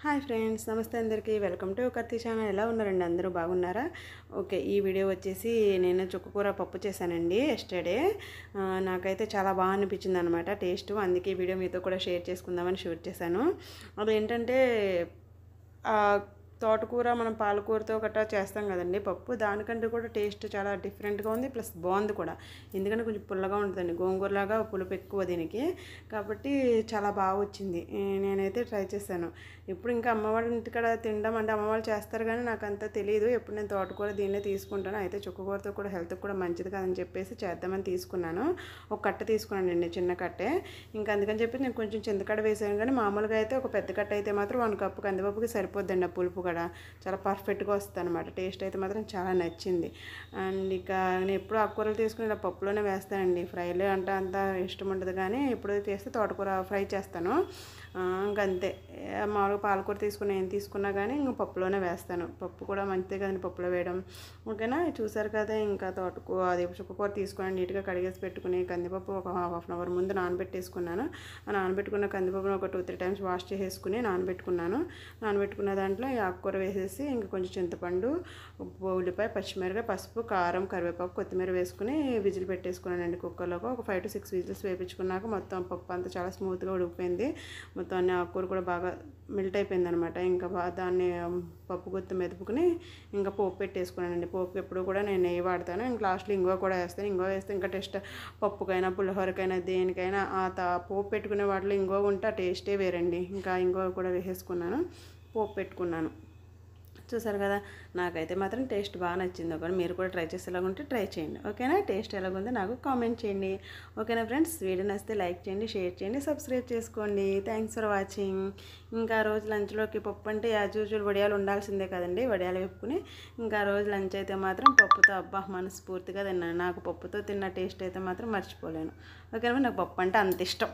Hi friends, నమస్తే అందరికీ. Welcome to కత్తి ఛానల్. ఎలా ఉన్నారండి? అందరూ బాగున్నారా? ఓకే, ఈ వీడియో వచ్చేసి నేను చుక్కకూర పప్పు చేశానండి ఎస్టర్డే. నాకైతే చాలా బాగా అనిపించింది అనమాట టేస్ట్. అందుకే ఈ వీడియో మీతో కూడా షేర్ చేసుకుందామని షూట్ చేశాను. అదేంటంటే తోటకూర మనం పాలకూరతో గట్రా చేస్తాం కదండి పప్పు, దానికంటే కూడా టేస్ట్ చాలా డిఫరెంట్గా ఉంది. ప్లస్ బాగుంది కూడా, ఎందుకంటే కొంచెం పుల్లగా ఉంటుందండి, గోంగూరలాగా పులుపు ఎక్కువ దీనికి, కాబట్టి చాలా బాగా వచ్చింది. నేనైతే ట్రై చేశాను. ఇప్పుడు ఇంకా అమ్మ వాళ్ళ ఇంటికాడ తినడం అంటే అమ్మ వాళ్ళు చేస్తారు, కానీ నాకు అంత తెలియదు. ఎప్పుడు నేను తోటకూర దీన్నే తీసుకుంటాను. అయితే చుక్కకూరతో కూడా హెల్త్కి కూడా మంచిది కాదని చెప్పేసి చేద్దామని తీసుకున్నాను. ఒక కట్ట తీసుకున్నానండి, చిన్న కట్టే. ఇంకా అందుకని చెప్పి నేను కొంచెం చింతకడ వేసాను, కానీ మామూలుగా అయితే ఒక పెద్ద కట్ట అయితే మాత్రం 1 కప్పు కందిపప్పుకి సరిపోద్దండి ఆ పులుపు కూడా. చాలా పర్ఫెక్ట్గా వస్తుంది అనమాట. టేస్ట్ అయితే మాత్రం చాలా నచ్చింది. అండ్ ఇక నేను ఎప్పుడు ఆకుకూరలు తీసుకుని ఇలా పప్పులోనే వేస్తానండి. ఫ్రైలో అంటే అంత ఇష్టం ఉండదు, కానీ ఎప్పుడు చేస్తే తోటకూర ఫ్రై చేస్తాను. ఇంకంతే. మామూలుగా పాలకూర తీసుకుని ఏం తీసుకున్నా కానీ ఇంక పప్పులోనే వేస్తాను. పప్పు కూడా మంచిదే కదండి పప్పులో వేయడం. ఓకేనా, చూసారు కదా. ఇంకా అది చుక్కకూర తీసుకొని నీట్గా కడిగేసి పెట్టుకుని కందిపప్పు ఒక హాఫ్ అన్ అవర్ ముందు నానబెట్టేసుకున్నాను. ఆ నానబెట్టుకున్న కందిపప్పును ఒక 2-3 టైమ్స్ వాష్ చేసేసుకుని నానబెట్టుకున్న దాంట్లో ఈ ఆకుకూర వేసేసి ఇంకా కొంచెం చింతపండు, ఉప్పు, ఉల్లిపాయ, పచ్చిమిరపకాయ, పసుపు, కారం, కరివేపాకు, కొత్తిమీర వేసుకుని విజిల్ పెట్టేసుకున్నానండి కుక్కర్లోకి. ఒక 5 to 6 విజిల్స్ వేయించుకున్నాక మొత్తం పప్పు అంతా చాలా స్మూత్గా ఉడికిపోయింది. మొత్తం అన్ని ఆకుకూర కూడా బాగా మెల్ట్ అయిపోయింది అనమాట. ఇంకా దాన్ని పప్పు గుత్తి మెదుపుకుని ఇంకా పోపు పెట్టేసుకున్నానండి. పోపు ఎప్పుడు కూడా నేను నెయ్యి వాడతాను. ఇంకా లాస్ట్లో ఇంగువ కూడా వేస్తాను. ఇంగువ వేస్తే ఇంకా టేస్ట్, పప్పుకైనా పులిహోరకైనా దేనికైనా పోపు పెట్టుకునే వాటిలో ఇంగువ ఉంటే ఆ టేస్టే వేరండి. ఇంకా ఇంగువ కూడా వేసేసుకున్నాను, పోపు పెట్టుకున్నాను. చూసారు కదా. నాకైతే మాత్రం టేస్ట్ బాగా నచ్చింది. ఒకవేళ మీరు కూడా ట్రై చేసేలాగుంటే ట్రై చేయండి. ఓకేనా, టేస్ట్ ఎలాగుందో నాకు కామెంట్ చేయండి. ఓకేనా ఫ్రెండ్స్, వీడియో నచ్చితే లైక్ చేయండి, షేర్ చేయండి, సబ్స్క్రైబ్ చేసుకోండి. Thanks for watching. ఇంకా రోజు లంచ్లోకి పప్పు అంటే యాజ్ యూజువల్ వడియాలు ఉండాల్సిందే కదండి. వడియాలు వేపుకుని ఇంకా రోజు లంచ్ అయితే మాత్రం పప్పుతో అబ్బా మనస్ఫూర్తిగా తిన్నాను. నాకు పప్పుతో తిన్న టేస్ట్ అయితే మాత్రం మర్చిపోలేను. ఓకేనా, నాకు పప్పు అంటే అంత ఇష్టం.